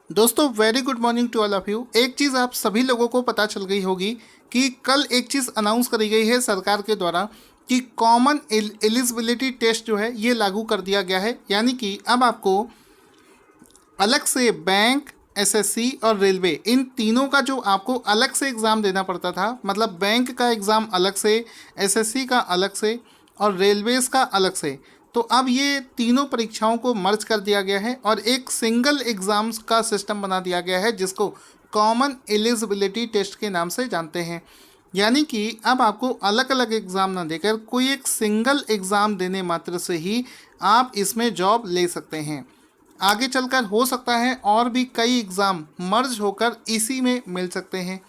दोस्तों very good morning to all of you. एक चीज़ आप सभी लोगों को पता चल गई होगी कि कल एक चीज़ अनाउंस करी गई है सरकार के द्वारा कि कॉमन एलिजिबिलिटी टेस्ट जो है ये लागू कर दिया गया है। यानी कि अब आपको अलग से बैंक, एसएससी और रेलवे, इन तीनों का जो आपको अलग से एग्ज़ाम देना पड़ता था, मतलब बैंक का एग्ज़ाम अलग से, एसएससी का अलग से और रेलवेज़ का अलग से, तो अब ये तीनों परीक्षाओं को मर्ज कर दिया गया है और एक सिंगल एग्ज़ाम्स का सिस्टम बना दिया गया है जिसको कॉमन एलिजिबिलिटी टेस्ट के नाम से जानते हैं। यानी कि अब आपको अलग अलग एग्ज़ाम ना देकर कोई एक सिंगल एग्ज़ाम देने मात्र से ही आप इसमें जॉब ले सकते हैं। आगे चलकर हो सकता है और भी कई एग्ज़ाम मर्ज होकर इसी में मिल सकते हैं।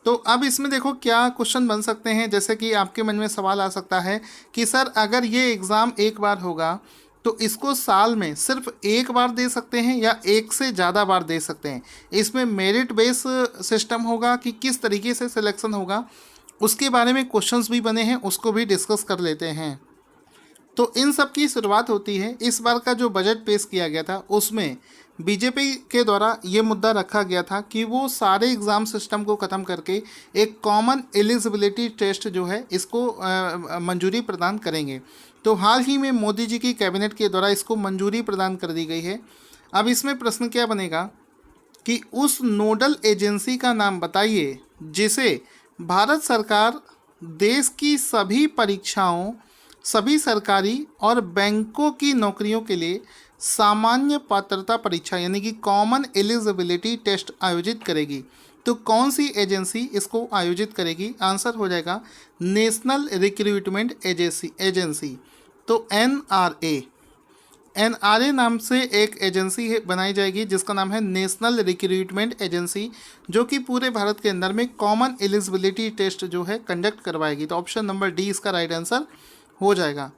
तो अब इसमें देखो क्या क्वेश्चन बन सकते हैं। जैसे कि आपके मन में सवाल आ सकता है कि सर अगर ये एग्ज़ाम एक बार होगा तो इसको साल में सिर्फ एक बार दे सकते हैं या एक से ज़्यादा बार दे सकते हैं। इसमें मेरिट बेस सिस्टम होगा कि किस तरीके से सिलेक्शन होगा, उसके बारे में क्वेश्चंस भी बने हैं, उसको भी डिस्कस कर लेते हैं। तो इन सब की शुरुआत होती है इस बार का जो बजट पेश किया गया था उसमें बीजेपी के द्वारा ये मुद्दा रखा गया था कि वो सारे एग्ज़ाम सिस्टम को ख़त्म करके एक कॉमन एलिजिबिलिटी टेस्ट जो है इसको मंजूरी प्रदान करेंगे। तो हाल ही में मोदी जी की कैबिनेट के द्वारा इसको मंजूरी प्रदान कर दी गई है। अब इसमें प्रश्न क्या बनेगा कि उस नोडल एजेंसी का नाम बताइए जिसे भारत सरकार देश की सभी परीक्षाओं, सभी सरकारी और बैंकों की नौकरियों के लिए सामान्य पात्रता परीक्षा यानी कि कॉमन एलिजिबिलिटी टेस्ट आयोजित करेगी। तो कौन सी एजेंसी इसको आयोजित करेगी? आंसर हो जाएगा नेशनल रिक्रूटमेंट एजेंसी। तो एनआरए नाम से एक एजेंसी बनाई जाएगी जिसका नाम है नेशनल रिक्रूटमेंट एजेंसी, जो कि पूरे भारत के अंदर में कॉमन एलिजिबिलिटी टेस्ट जो है कंडक्ट करवाएगी। तो ऑप्शन नंबर डी इसका राइट आंसर हो जाएगा।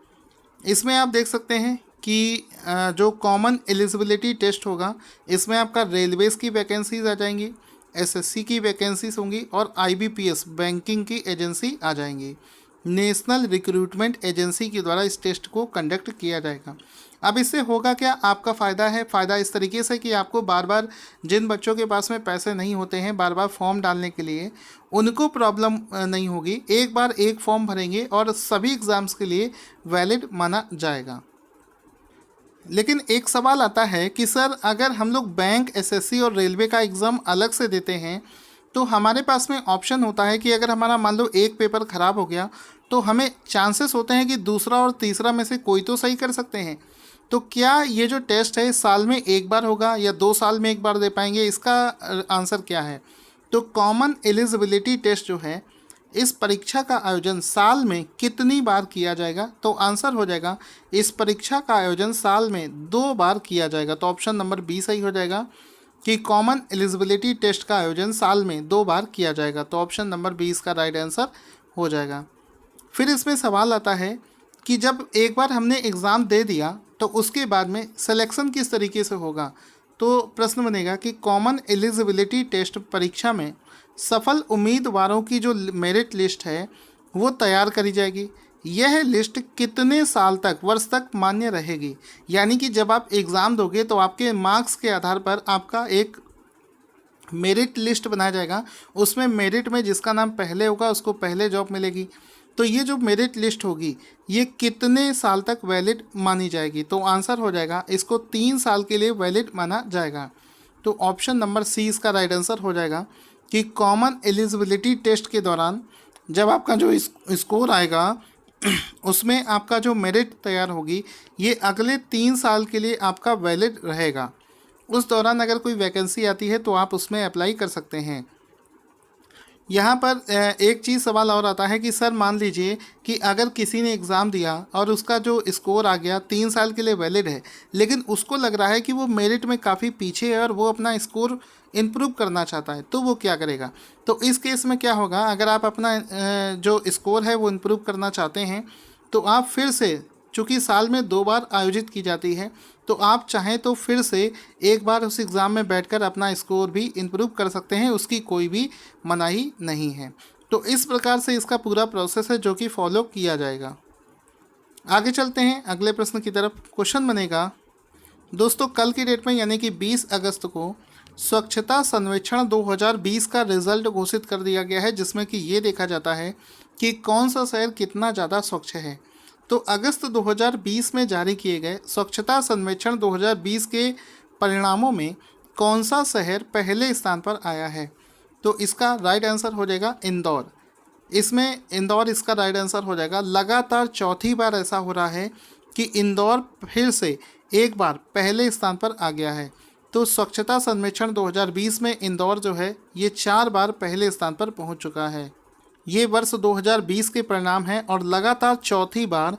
इसमें आप देख सकते हैं कि जो कॉमन एलिजिबिलिटी टेस्ट होगा इसमें आपका रेलवेज़ की वैकेंसीज आ जाएंगी, एसएससी की वैकेंसीज होंगी और आईबीपीएस बैंकिंग की एजेंसी आ जाएंगी। नेशनल रिक्रूटमेंट एजेंसी के द्वारा इस टेस्ट को कंडक्ट किया जाएगा। अब इससे होगा क्या? आपका फ़ायदा है। फ़ायदा इस तरीके से कि आपको बार बार, जिन बच्चों के पास में पैसे नहीं होते हैं बार बार फॉर्म डालने के लिए, उनको प्रॉब्लम नहीं होगी। एक बार एक फॉर्म भरेंगे और सभी एग्ज़ाम्स के लिए वैलिड माना जाएगा। लेकिन एक सवाल आता है कि सर अगर हम लोग बैंक, एसएससी और रेलवे का एग्ज़ाम अलग से देते हैं तो हमारे पास में ऑप्शन होता है कि अगर हमारा मान लो एक पेपर ख़राब हो गया तो हमें चांसेस होते हैं कि दूसरा और तीसरा में से कोई तो सही कर सकते हैं। तो क्या ये जो टेस्ट है साल में एक बार होगा या 2 साल में एक बार दे पाएंगे? इसका आंसर क्या है? तो कॉमन एलिजिबिलिटी टेस्ट जो है इस परीक्षा का आयोजन साल में कितनी बार किया जाएगा? तो आंसर हो जाएगा इस परीक्षा का आयोजन साल में 2 बार किया जाएगा। तो ऑप्शन नंबर बी सही हो जाएगा कि कॉमन एलिजिबिलिटी टेस्ट का आयोजन साल में 2 बार किया जाएगा। तो ऑप्शन नंबर बी इसका राइट आंसर हो जाएगा। फिर इसमें सवाल आता है कि जब एक बार हमने एग्ज़ाम दे दिया तो उसके बाद में सिलेक्शन किस तरीके से होगा? तो प्रश्न बनेगा कि कॉमन एलिजिबिलिटी टेस्ट परीक्षा में सफल उम्मीदवारों की जो मेरिट लिस्ट है वो तैयार करी जाएगी। यह लिस्ट कितने साल तक, वर्ष तक मान्य रहेगी? यानी कि जब आप एग्ज़ाम दोगे तो आपके मार्क्स के आधार पर आपका एक मेरिट लिस्ट बनाया जाएगा। उसमें मेरिट में जिसका नाम पहले होगा उसको पहले जॉब मिलेगी। तो ये जो मेरिट लिस्ट होगी ये कितने साल तक वैलिड मानी जाएगी? तो आंसर हो जाएगा इसको 3 साल के लिए वैलिड माना जाएगा। तो ऑप्शन नंबर सी इसका राइट आंसर हो जाएगा कि कॉमन एलिजिबिलिटी टेस्ट के दौरान जब आपका जो स्कोर आएगा उसमें आपका जो मेरिट तैयार होगी ये अगले 3 साल के लिए आपका वैलिड रहेगा। उस दौरान अगर कोई वैकेंसी आती है तो आप उसमें अप्लाई कर सकते हैं। यहाँ पर एक चीज़ सवाल और आता है कि सर मान लीजिए कि अगर किसी ने एग्ज़ाम दिया और उसका जो स्कोर आ गया 3 साल के लिए वैलिड है, लेकिन उसको लग रहा है कि वो मेरिट में काफ़ी पीछे है और वो अपना स्कोर इम्प्रूव करना चाहता है, तो वो क्या करेगा? तो इस केस में क्या होगा, अगर आप अपना जो स्कोर है वो इम्प्रूव करना चाहते हैं तो आप फिर से, चूँकि साल में 2 बार आयोजित की जाती है, तो आप चाहें तो फिर से एक बार उस एग्ज़ाम में बैठकर अपना स्कोर भी इम्प्रूव कर सकते हैं, उसकी कोई भी मनाही नहीं है। तो इस प्रकार से इसका पूरा प्रोसेस है जो कि फॉलो किया जाएगा। आगे चलते हैं अगले प्रश्न की तरफ। क्वेश्चन बनेगा दोस्तों कल की डेट में यानी कि 20 अगस्त को स्वच्छता सर्वेक्षण 2020 का रिजल्ट घोषित कर दिया गया है, जिसमें कि ये देखा जाता है कि कौन सा शहर कितना ज़्यादा स्वच्छ है। तो अगस्त 2020 में जारी किए गए स्वच्छता सर्वेक्षण 2020 के परिणामों में कौन सा शहर पहले स्थान पर आया है? तो इसका राइट आंसर हो जाएगा इंदौर। इसमें इंदौर इसका राइट आंसर हो जाएगा। लगातार चौथी बार ऐसा हो रहा है कि इंदौर फिर से एक बार पहले स्थान पर आ गया है। तो स्वच्छता सर्वेक्षण 2020 में इंदौर जो है ये 4 बार पहले स्थान पर पहुंच चुका है। ये वर्ष 2020 के परिणाम हैं और लगातार चौथी बार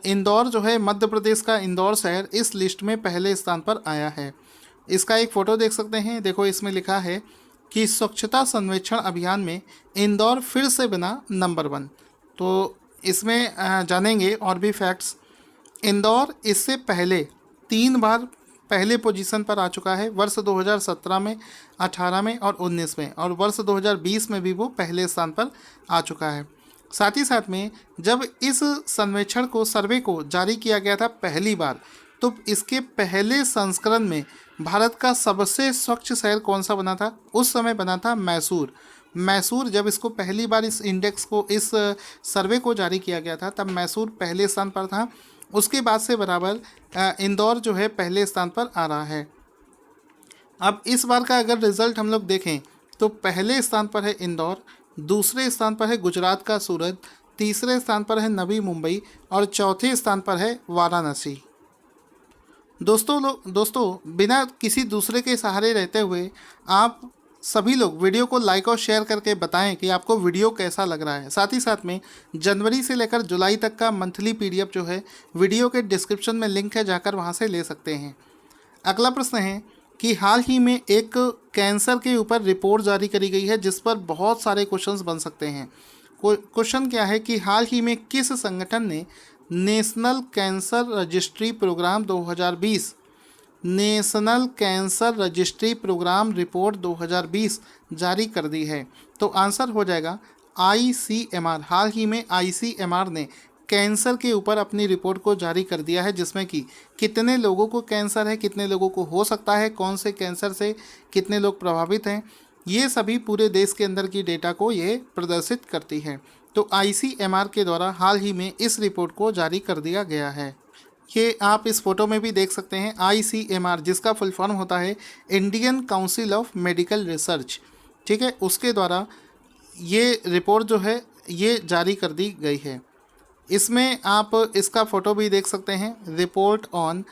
इंदौर जो है, मध्य प्रदेश का इंदौर शहर इस लिस्ट में पहले स्थान पर आया है। इसका एक फ़ोटो देख सकते हैं। देखो इसमें लिखा है कि स्वच्छता सर्वेक्षण अभियान में इंदौर फिर से बना नंबर 1। तो इसमें जानेंगे और भी फैक्ट्स। इंदौर इससे पहले 3 बार पहले पोजीशन पर आ चुका है, वर्ष 2017 में, 18 में और 19 में, और वर्ष 2020 में भी वो पहले स्थान पर आ चुका है। साथ ही साथ में जब इस सर्वे को जारी किया गया था पहली बार, तो इसके पहले संस्करण में भारत का सबसे स्वच्छ शहर कौन सा बना था? उस समय बना था मैसूर। मैसूर जब इसको पहली बार इस इंडेक्स को, इस सर्वे को जारी किया गया था, तब मैसूर पहले स्थान पर था। उसके बाद से बराबर इंदौर जो है पहले स्थान पर आ रहा है। अब इस बार का अगर रिज़ल्ट हम लोग देखें तो पहले स्थान पर है इंदौर, दूसरे स्थान पर है गुजरात का सूरत, तीसरे स्थान पर है नवी मुंबई और चौथे स्थान पर है वाराणसी। दोस्तों बिना किसी दूसरे के सहारे रहते हुए आप सभी लोग वीडियो को लाइक और शेयर करके बताएं कि आपको वीडियो कैसा लग रहा है। साथ ही साथ में जनवरी से लेकर जुलाई तक का मंथली पीडीएफ जो है वीडियो के डिस्क्रिप्शन में लिंक है, जाकर वहां से ले सकते हैं। अगला प्रश्न है कि हाल ही में एक कैंसर के ऊपर रिपोर्ट जारी करी गई है, जिस पर बहुत सारे क्वेश्चंस बन सकते हैं। क्वेश्चन क्या है कि हाल ही में किस संगठन ने national cancer registry programme 2020 national cancer registry programme report 2020 जारी कर दी है? तो आंसर हो जाएगा ICMR। हाल ही में ICMR ने कैंसर के ऊपर अपनी रिपोर्ट को जारी कर दिया है, जिसमें कि कितने लोगों को कैंसर है, कितने लोगों को हो सकता है, कौन से कैंसर से कितने लोग प्रभावित हैं, ये सभी पूरे देश के अंदर की डेटा को ये प्रदर्शित करती है। तो ICMR के द्वारा हाल ही में इस रिपोर्ट को जारी कर दिया गया है। ये आप इस फोटो में भी देख सकते हैं। ICMR जिसका फुल फॉर्म होता है Indian council of medical research, ठीक है, उसके द्वारा ये रिपोर्ट जो है ये जारी कर दी गई है। इसमें आप इसका फ़ोटो भी देख सकते हैं। रिपोर्ट ऑन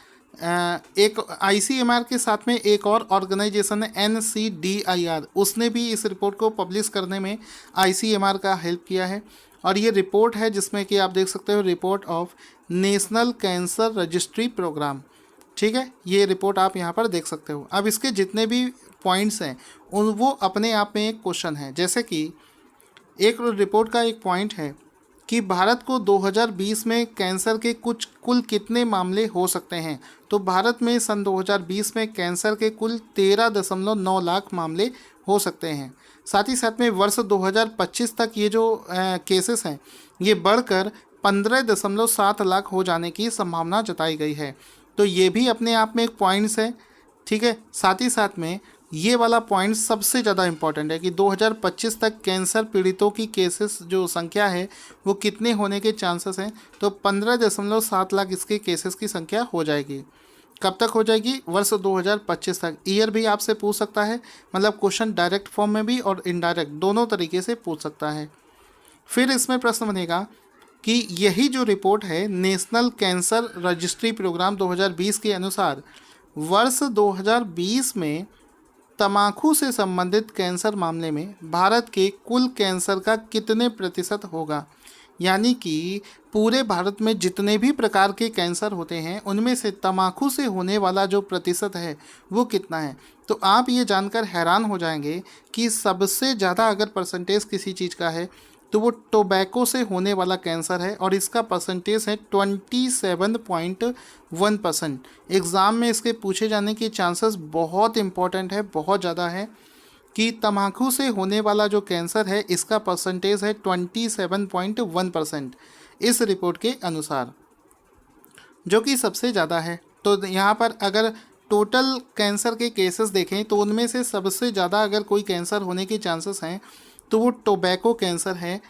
एक ICMR के साथ में एक और ऑर्गेनाइजेशन है NCDIR, उसने भी इस रिपोर्ट को पब्लिश करने में ICMR का हेल्प किया है। और ये रिपोर्ट है जिसमें कि आप देख सकते हो report of national cancer registry programme, ठीक है, ये रिपोर्ट आप यहाँ पर देख सकते हो। अब इसके जितने भी पॉइंट्स हैं उन वो अपने आप में एक क्वेश्चन है। जैसे कि एक रिपोर्ट का एक पॉइंट है कि भारत को 2020 में कैंसर के कुल कितने मामले हो सकते हैं? तो भारत में सन 2020 में कैंसर के कुल 13.9 लाख मामले हो सकते हैं। साथ ही साथ में वर्ष 2025 तक ये जो केसेस हैं ये बढ़कर 15.7 लाख हो जाने की संभावना जताई गई है। तो ये भी अपने आप में एक पॉइंट्स है, ठीक है। साथ ही साथ में ये वाला पॉइंट सबसे ज़्यादा इम्पॉर्टेंट है कि 2025 तक कैंसर पीड़ितों की केसेस जो संख्या है वो कितने होने के चांसेस हैं? तो 15.7 लाख इसके केसेस की संख्या हो जाएगी। कब तक हो जाएगी? वर्ष 2025 तक। ईयर भी आपसे पूछ सकता है, मतलब क्वेश्चन डायरेक्ट फॉर्म में भी और इनडायरेक्ट दोनों तरीके से पूछ सकता है। फिर इसमें प्रश्न बनेगा कि यही जो रिपोर्ट है नेशनल कैंसर रजिस्ट्री प्रोग्राम 2020 के अनुसार वर्ष 2020 में तम्बाकू से संबंधित कैंसर मामले में भारत के कुल कैंसर का कितने प्रतिशत होगा? यानी कि पूरे भारत में जितने भी प्रकार के कैंसर होते हैं उनमें से तम्बाकू से होने वाला जो प्रतिशत है वो कितना है? तो आप ये जानकर हैरान हो जाएंगे कि सबसे ज़्यादा अगर परसेंटेज किसी चीज़ का है तो वो टोबैको से होने वाला कैंसर है और इसका परसेंटेज है 27.1%। एग्ज़ाम में इसके पूछे जाने के चांसेस बहुत इंपॉर्टेंट है, बहुत ज़्यादा है कि तम्बाकू से होने वाला जो कैंसर है इसका परसेंटेज है 27.1% इस रिपोर्ट के अनुसार, जो कि सबसे ज़्यादा है। तो यहाँ पर अगर टोटल कैंसर के केसेस देखें तो उनमें से सबसे ज़्यादा अगर कोई कैंसर होने के चांसेस हैं तो वो टोबैको कैंसर है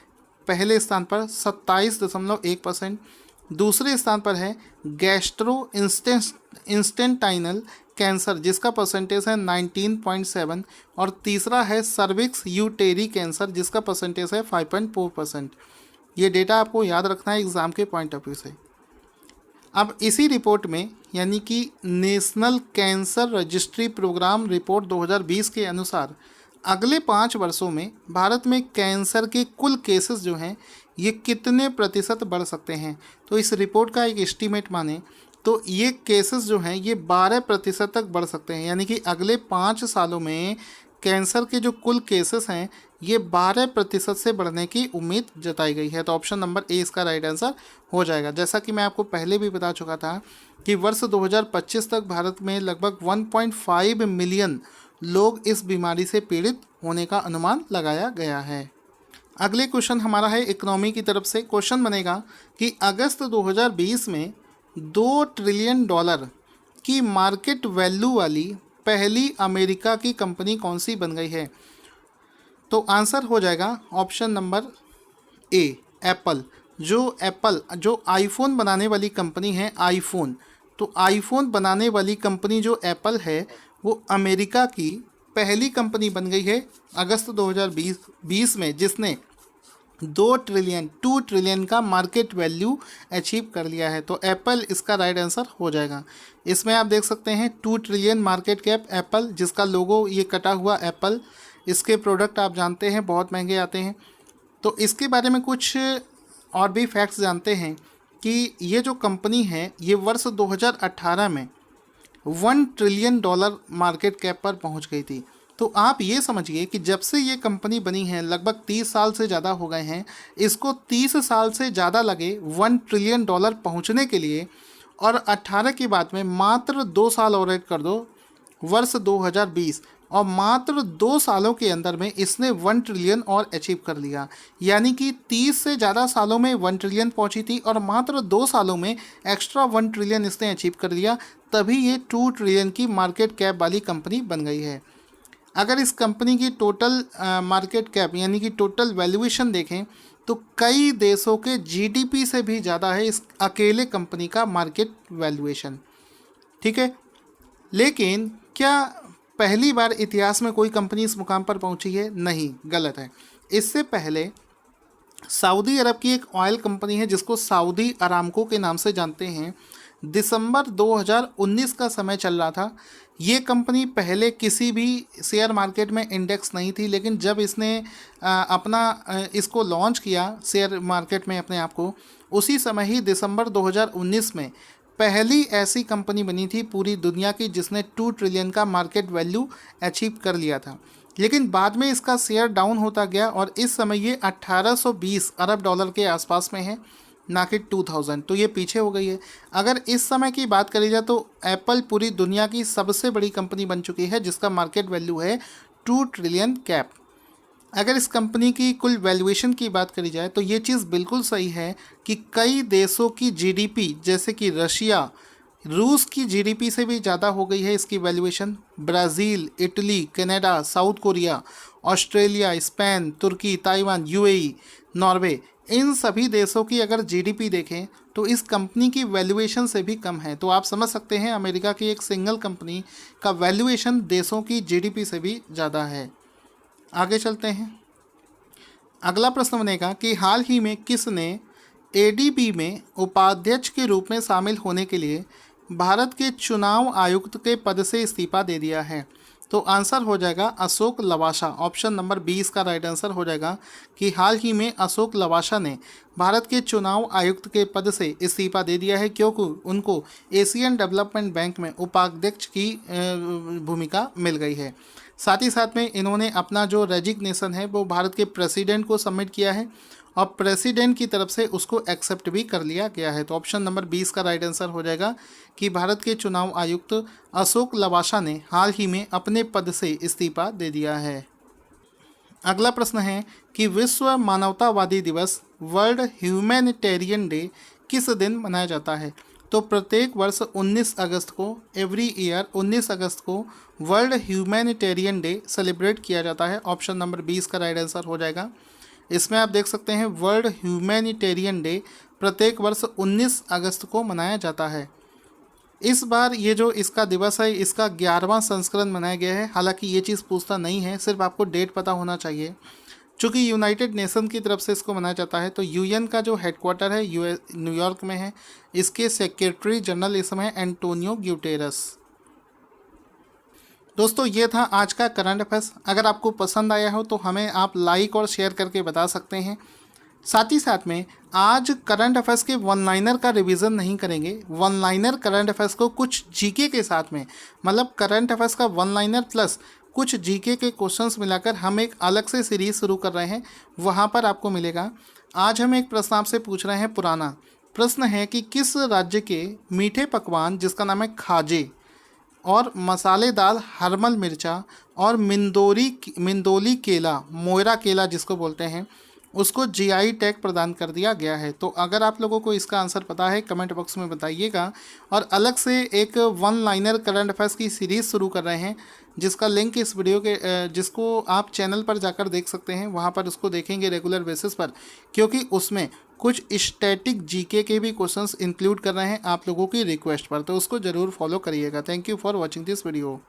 पहले स्थान पर 27.1%। दूसरे स्थान पर है गैस्ट्रो इंस्टेंटाइनल कैंसर जिसका परसेंटेज है 19.7 और तीसरा है सर्विक्स यूटेरी कैंसर जिसका परसेंटेज है 5.4%। ये डेटा आपको याद रखना है एग्ज़ाम के पॉइंट ऑफ व्यू से। अब इसी रिपोर्ट में यानी कि national cancer registry programme report 2020 के अनुसार अगले 5 वर्षों में भारत में कैंसर के कुल केसेस जो हैं ये कितने प्रतिशत बढ़ सकते हैं। तो इस रिपोर्ट का एक एस्टीमेट माने तो ये केसेस जो हैं ये 12% तक बढ़ सकते हैं, यानी कि अगले 5 सालों में कैंसर के जो कुल केसेस हैं ये 12% से बढ़ने की उम्मीद जताई गई है। तो ऑप्शन नंबर ए इसका राइट आंसर हो जाएगा। जैसा कि मैं आपको पहले भी बता चुका था कि वर्ष 2025 तक भारत में लगभग 1.5 मिलियन लोग इस बीमारी से पीड़ित होने का अनुमान लगाया गया है। अगले क्वेश्चन हमारा है इकोनॉमी की तरफ से। क्वेश्चन बनेगा कि अगस्त 2020 में $2 ट्रिलियन की मार्केट वैल्यू वाली पहली अमेरिका की कंपनी कौन सी बन गई है। तो आंसर हो जाएगा ऑप्शन नंबर ए एप्पल। जो आईफोन बनाने वाली कंपनी है आईफोन, तो आईफोन बनाने वाली कंपनी जो एप्पल है वो अमेरिका की पहली कंपनी बन गई है अगस्त 2020 में जिसने 2 ट्रिलियन का मार्केट वैल्यू अचीव कर लिया है। तो एप्पल इसका राइट आंसर हो जाएगा। इसमें आप देख सकते हैं 2 ट्रिलियन मार्केट कैप एप्पल, जिसका लोगो ये कटा हुआ एप्पल। इसके प्रोडक्ट आप जानते हैं बहुत महंगे आते हैं। तो इसके बारे में कुछ और भी फैक्ट्स जानते हैं कि ये जो कंपनी है ये वर्ष 2018 में $1 ट्रिलियन मार्केट कैप पर पहुंच गई थी। तो आप ये समझिए कि जब से ये कंपनी बनी है लगभग 30 साल से ज़्यादा हो गए हैं, इसको 30 साल से ज़्यादा लगे $1 ट्रिलियन पहुंचने के लिए, और 18 की बात में मात्र 2 साल और ऐड कर दो वर्ष 2020, और मात्र 2 सालों के अंदर में इसने 1 ट्रिलियन और अचीव कर लिया। यानी कि 30 से ज़्यादा सालों में 1 ट्रिलियन पहुंची थी और मात्र 2 सालों में एक्स्ट्रा 1 ट्रिलियन इसने अचीव कर लिया, तभी ये 2 ट्रिलियन की मार्केट कैप वाली कंपनी बन गई है। अगर इस कंपनी की टोटल मार्केट कैप यानी कि टोटल वैल्यूएशन देखें तो कई देशों के जीडीपी से भी ज़्यादा है इस अकेले कंपनी का मार्केट वैल्यूएशन। ठीक है, लेकिन क्या पहली बार इतिहास में कोई कंपनी इस मुकाम पर पहुंची है? नहीं, गलत है। इससे पहले सऊदी अरब की एक ऑयल कंपनी है जिसको सऊदी अरामको के नाम से जानते हैं। दिसंबर 2019 का समय चल रहा था। ये कंपनी पहले किसी भी शेयर मार्केट में इंडेक्स नहीं थी, लेकिन जब इसने इसको लॉन्च किया शेयर मार्केट में अपने आप को, उसी समय ही दिसंबर 2019 में पहली ऐसी कंपनी बनी थी पूरी दुनिया की जिसने 2 ट्रिलियन का मार्केट वैल्यू अचीव कर लिया था। लेकिन बाद में इसका शेयर डाउन होता गया और इस समय ये 1820 अरब डॉलर के आसपास में है, ना कि 2000। तो ये पीछे हो गई है। अगर इस समय की बात करी जाए तो एप्पल पूरी दुनिया की सबसे बड़ी कंपनी बन चुकी है जिसका मार्केट वैल्यू है 2 ट्रिलियन कैप। अगर इस कंपनी की कुल वैल्यूएशन की बात करी जाए तो ये चीज़ बिल्कुल सही है कि कई देशों की जीडीपी जैसे कि रशिया, रूस की जीडीपी से भी ज़्यादा हो गई है इसकी valuation. Brazil, Italy, Canada, South Korea, Australia, Spain, तुर्की, ताइवान, यूएई, नॉर्वे, इन सभी देशों की अगर जीडीपी देखें तो इस कंपनी की वैल्यूएशन से भी कम है। तो आप समझ सकते हैं अमेरिका की एक सिंगल कंपनी का वैल्यूएशन देशों की जीडीपी से भी ज़्यादा है। आगे चलते हैं। अगला प्रश्न बनेगा कि हाल ही में किसने एडीबी में उपाध्यक्ष के रूप में शामिल होने के लिए भारत के चुनाव आयुक्त के पद से इस्तीफा दे दिया है। तो आंसर हो जाएगा अशोक लवासा। ऑप्शन नंबर 20 का राइट आंसर हो जाएगा कि हाल ही में अशोक लवासा ने भारत के चुनाव आयुक्त के पद से इस्तीफा दे दिया है क्योंकि उनको एशियन डेवलपमेंट बैंक में उपाध्यक्ष की भूमिका मिल गई है। साथ ही साथ में इन्होंने अपना जो रेजिग्नेशन है वो भारत के प्रेसिडेंट को सबमिट किया है और प्रेसिडेंट की तरफ से उसको एक्सेप्ट भी कर लिया गया है। तो ऑप्शन नंबर 20 का राइट आंसर हो जाएगा कि भारत के चुनाव आयुक्त अशोक लवासा ने हाल ही में अपने पद से इस्तीफा दे दिया है। अगला प्रश्न है कि विश्व मानवतावादी दिवस वर्ल्ड ह्यूमैनिटेरियन डे किस दिन मनाया जाता है। तो प्रत्येक वर्ष 19 अगस्त को, एवरी ईयर 19 अगस्त को वर्ल्ड ह्यूमैनिटेरियन डे सेलिब्रेट किया जाता है। ऑप्शन नंबर 20 का राइट आंसर हो जाएगा। इसमें आप देख सकते हैं वर्ल्ड ह्यूमैनिटेरियन डे प्रत्येक वर्ष 19 अगस्त को मनाया जाता है। इस बार ये जो इसका दिवस है इसका 11वां संस्करण मनाया गया है। हालांकि ये चीज़ पूछता नहीं है, सिर्फ आपको डेट पता होना चाहिए। चूँकि यूनाइटेड नेशन की तरफ से इसको मनाया जाता है, तो यूएन का जो हेडक्वार्टर है न्यूयॉर्क में है। इसके सेक्रेटरी जनरल इस समय एंटोनियो ग्यूटेरस। दोस्तों ये था आज का करंट अफेयर्स। अगर आपको पसंद आया हो तो हमें आप लाइक और शेयर करके बता सकते हैं। साथ ही साथ में आज करंट अफेयर्स के वन लाइनर का रिवीजन नहीं करेंगे। वन लाइनर करंट अफेयर्स को कुछ जीके के साथ में, मतलब करंट अफेयर्स का वन लाइनर प्लस कुछ जीके के क्वेश्चंस मिलाकर हम एक अलग से सीरीज शुरू कर रहे हैं, वहाँ पर आपको मिलेगा। आज हम एक प्रश्न आपसे पूछ रहे हैं। पुराना प्रश्न है कि किस राज्य के मीठे पकवान जिसका नाम है खाजे और मसालेदार हरमल मिर्चा और मिंदोली केला, मोयरा केला जिसको बोलते हैं, उसको जीआई टैग प्रदान कर दिया गया है। तो अगर आप लोगों को इसका आंसर पता है कमेंट बॉक्स में बताइएगा। और अलग से एक वन लाइनर करंट अफेयर्स की सीरीज़ शुरू कर रहे हैं, जिसका लिंक इस वीडियो के जिसको आप चैनल पर जाकर देख सकते हैं, वहाँ पर उसको देखेंगे रेगुलर बेसिस पर, क्योंकि उसमें कुछ स्टैटिक जीके के भी क्वेश्चंस इंक्लूड कर रहे हैं आप लोगों की रिक्वेस्ट पर। तो उसको ज़रूर फॉलो करिएगा। Thank you for watching this video.